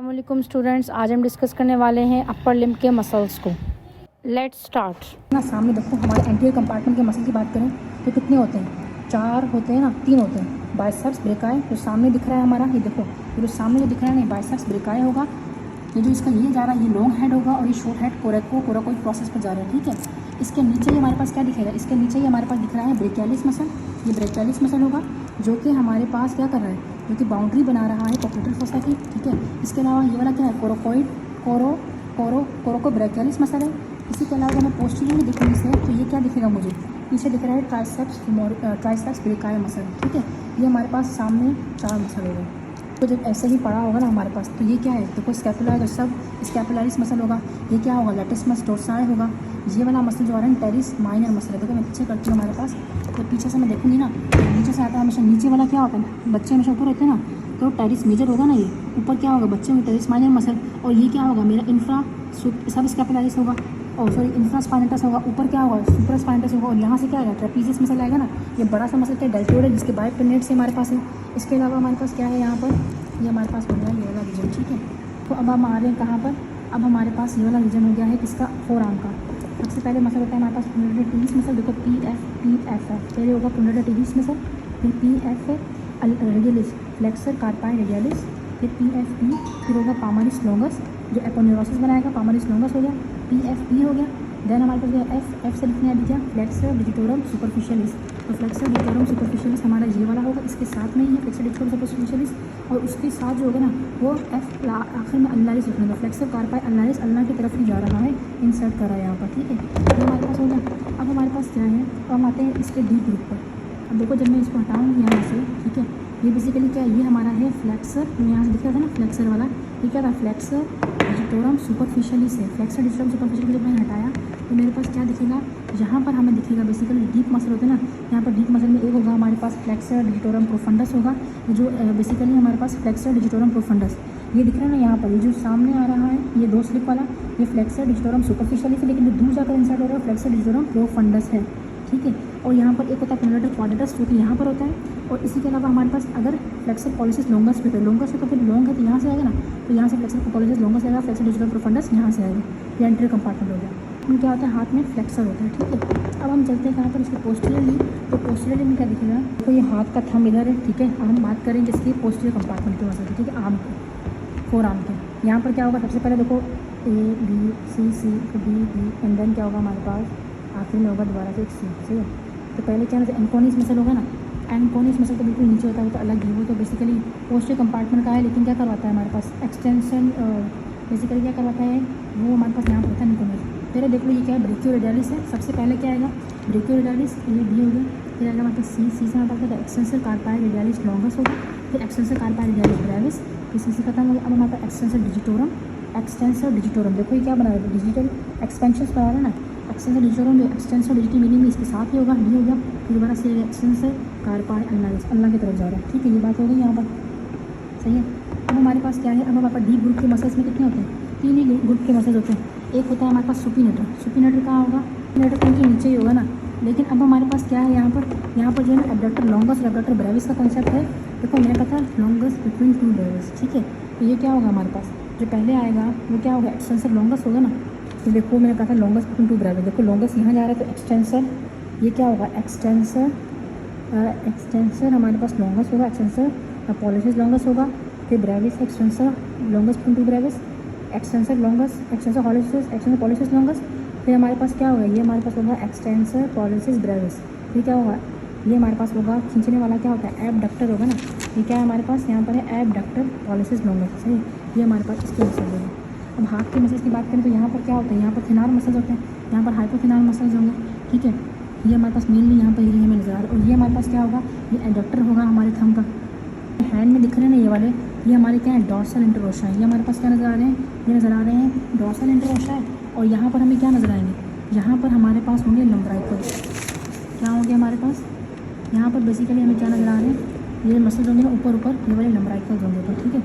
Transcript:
अस्सलामुअलैकुम स्टूडेंट्स, आज हम डिस्कस करने वाले हैं अपर लिम्ब के मसल्स को। Let's start. ना सामने देखो, हमारे एंटीरियर कंपार्टमेंट के मसल की बात करें तो कितने होते हैं? 4 होते हैं ना, 3 होते हैं। बाइसेप्स ब्रेकाई जो सामने दिख रहा है हमारा, ये देखो, ये जो सामने जो दिख रहा है ना, बाइसेप्स ब्रेकाई होगा। ये जो इसका ये जा रहा है ये लॉन्ग हेड होगा, और ये शॉर्ट हेड कोराकोइड प्रोसेस पर जा रहा है। ठीक है, इसके नीचे ही हमारे पास क्या दिखेगा? इसके नीचे ही हमारे पास दिख रहा है ब्रेकियालिस मसल। ये ब्रेकियालिस मसल होगा जो कि हमारे पास क्या कर रहा है, जो कि बाउंड्री बना रहा है पोप्लेटल फोसा की। ठीक है, इसके अलावा ये वाला क्या है? कोराकोब्रैकियालिस मसल है। इसी के अलावा मैं पोस्टीरियरली देखूँगी इसे तो ये क्या दिखेगा मुझे? पीछे दिख रहा है ट्राइसेप्स ब्रेकाई मसल। ठीक है, ये हमारे पास सामने 4 मसल हो गए। तो जब ऐसे ही पड़ा होगा ना हमारे पास, तो ये क्या है? देखो, स्कैपुला है, सब स्कैपुलारिस मसल होगा। ये क्या होगा? लैटिस डोर्साई होगा। ये वाला मसल जो आ रहा है टेरिस माइनर मसल है। देखो मैं पीछे करती हूँ हमारे पास, तो पीछे से मैं देखूँगी ना, नीचे से आता है हमेशा। नीचे वाला क्या होता है? बच्चे हमेशा ऊपर होते हैं ना, तो टेरिस मेजर होगा ना। ये ऊपर क्या होगा? बच्चे में टेरिस माइनर मसल। और ये क्या होगा? मेरा इंफ्रा सब स्कैपुलारिस होगा, और सॉरी इंफ्रा स्पाइनेटस होगा। ऊपर क्या होगा? सुपर स्पाइनेटस होगा। और यहाँ से क्या आएगा? ट्रेपीजियस मसल आएगा ना। ये बड़ा सा मसल क्या? डेल्टोइड, जिसके बाइपिनेट से हमारे पास है। इसके अलावा हमारे पास क्या है यहाँ पर? ये हमारे पास बन रहा है ये वाला रीजन। ठीक है, तो अब हम आ रहे हैं कहाँ पर? अब हमारे पास ये वाला रीजन हो गया है किसका? फोर आर्म का। सबसे पहले मसल होता है हमारे पास पुंडरेटर टिबिस मसल। देखो PF पहले होगा पुंडरेटर टिबिस मसल, फिर PF रेडियलिस फ्लेक्सर कार्पाई रेडियलिस, फिर PFP, फिर होगा पामरिस लॉन्गस जो एपोन्यूरोसिस बनाएगा, पामरिस लॉन्गस हो गया, PFP हो गया। देन हमारे पास F से लिखने अभी क्या? Flexor digitorum superficialis. तो फ्लेक्सर डिजिटोरम सुपरफिशियलिस हमारा ये वाला होगा, इसके साथ में ही है फ्लेक्सर डिजिटोरम सुपरफिशियलिस। और उसके साथ जो होगा ना वो F आखिर में अल्नारिस लिखना है। फ्लेक्सर कार्पाई अल्नारिस अल्ना की तरफ ही जा रहा है, इंसर्ट करा है यहाँ पर। ठीक है, ये हमारे पास हो गया। अब हमारे पास क्या है? अब हम आते हैं इसके डी ग्रुप पर। अब देखो, जब मैं इसको हटाऊँगी यहाँ से, ठीक है, ये बेसिकली क्या है? ये हमारा है फ्लेक्सर, यहाँ से दिख रहा था ना फ्लेक्सर वाला, ये क्या था? फ्लेक्सर डिजिटोरम सुपरफिशियलिस है। फ्लेक्सर डिजिटोरम सुपरफिशियलिस जब मैंने हटाया तो मेरे पास क्या दिखेगा? यहाँ पर हमें दिखेगा बेसिकली डीप मसल होते हैं ना, यहाँ पर डीप मसल में एक होगा हमारे पास फ्लेक्सर डिजिटोरम प्रोफंडस होगा, जो बेसिकली हमारे पास फ्लेक्सर डिजिटोरम प्रोफंडस ये दिख रहा है ना यहाँ पर। ये जो सामने आ रहा है ये 2 स्लिप वाला, ये फ्लेक्सर डिजिटोरम सुपरफिशियलिस है, लेकिन जो दूर जाकर इंसर्ट हो रहा है फ्लेक्सर डिजिटोरम प्रोफंडस है। ठीक है, और यहाँ पर एक होता है पुंडरेटर क्वाड्रेटस जो कि यहाँ पर होता है। और इसी के अलावा हमारे पास अगर फ्लेक्सर पॉलिसिस लॉन्गस पे, लॉन्गस है तो फिर लॉन्ग है तो यहाँ से आएगा ना, तो यहाँ से फ्लेक्सर पॉलिसिस लॉन्गस आएगा, फ्लेक्सर डिजिटोरम प्रोफंडस यहाँ से आएगा। ये एंटीरियर कंपार्टमेंट हो गया। उनमें क्या होता है? हाथ में फ्लेक्सर होता है। ठीक है, अब हम चलते हैं कहाँ पर? इसके पोस्टीरियरली। तो पोस्टीरियरली में क्या दिखेगा? तो ये हाथ का थंब इधर है। ठीक है, अब हम बात करेंगे इसकी पोस्टीरियर कंपार्टमेंट की मसल की। ठीक है, आर्म के, फोर आर्म के। यहाँ पर क्या होगा? सबसे पहले देखो A B C D and then क्या होगा हमारे पास? आखिर में होगा दोबारा से एक C। सही है, तो पहले क्या है? एंकोनिस मसल होगा ना। एंकोनिस मसल तो बिल्कुल नीचे होता है, वो तो अलग ही, वो तो बेसिकली पोस्टीरियर कंपार्टमेंट का है, लेकिन क्या करवाता है हमारे पास? एक्सटेंशन बेसिकली क्या करवाता है वो हमारे पास यहाँ पर होता है एंकोनिस। पहले देख लो ये क्या है? ब्रेकियोरेडियलिस है। सबसे पहले क्या आएगा? ब्रेकियोरेडियलिस, ये D हो गया। फिर आएगा हमारे पास C से हमारे पास एक्सटेंसर कार्पाई रेडियलिस लॉन्गस होगा, फिर एक्सटेंसर कार्पाई रेडियलिस ब्रेविस, फिर C से खत्म हो गया। अब हमारे पास एक्सटेंसर डिजिटोरम देखो ये क्या बना रहा है? डिजिटल एक्सपेंशन बना रहा है ना। एक्सटेंसर डिजिटोरम जो एक्सटेंसर डिजिटी मिनिमम इसके साथ ही होगा, D हो गया। फिर दोबारा से एक्सटेंसर कार्पाई अल्नारिस अल्लाह की तरफ जा रहा है। ठीक है, ये बात हो गई यहाँ पर। सही है, अब हमारे पास क्या है? अब हमारे पास डी ग्रुप के मसल्स में कितने होते हैं? 3 ही ग्रुप के मसल्स होते हैं। एक होता है हमारे पास सुपिनेटर कहाँ होगा? सुपिनेटर इनके नीचे ही होगा ना। लेकिन अब हमारे पास क्या है यहाँ पर? यहाँ पर जो है ना एब्डक्टर लॉन्गस और एब्डक्टर ब्रेविस का कॉन्सेप्ट है। देखो मैंने कहा था लॉन्गस बिटवीन 2 ब्रेविस। ठीक है, तो ये क्या होगा हमारे पास? जो पहले आएगा वो क्या होगा? एक्सटेंसर लॉन्गस होगा ना। तो देखो मैंने कहा था लॉन्गस बिटवीन 2 ब्रेविस। देखो लॉन्गस यहाँ जा रहा है तो एक्सटेंसर, ये क्या होगा? एक्सटेंसर हमारे पास लॉन्गस होगा, एक्सटेंसर पॉलिसिस लॉन्गस होगा, फिर Brevis extensor longus between 2 Brevis, extensor longus, extensor pollicis longus. फिर हमारे पास क्या होगा? ये हमारे पास होगा एक्सटेंसर पॉलिसिस ब्रेविस। फिर क्या होगा? ये हमारे पास होगा खींचने वाला क्या होता है? एबडक्टर होगा ना। ये क्या है हमारे पास? यहाँ पर है एबडक्टर पॉलिसिस लॉन्गस। सही, ये हमारे पास इसके मसल होगा। अब हाथ के मसल्स की बात करें तो यहाँ पर क्या होता है? यहाँ पर थिनार मसल्स होते हैं, यहाँ पर हाइपोथिनार मसल्स होंगे। ठीक है, ये हमारे पास मेनली यहाँ पर ये हमें नजर आ रहा है। और ये हमारे पास क्या होगा? ये एडक्टर होगा हमारे थंब का। हैंड में दिख रहे हैं ना ये वाले, ये हमारे क्या है? डॉर्सल इंटरओशा है। ये हमारे पास क्या नज़र आ रहे हैं? ये नज़र आ रहे हैं डॉर्सल इंटरओशा है। और यहाँ पर हमें क्या नज़र आएंगे? यहाँ पर हमारे पास होंगे लंब्राइकल्स। क्या होंगे हमारे पास? यहाँ पर बेसिकली हमें क्या नज़र आ रहे हैं? ये मसल्स होंगे ना ऊपर ये वाले लंब्राइकल्स होंगे। तो ठीक है,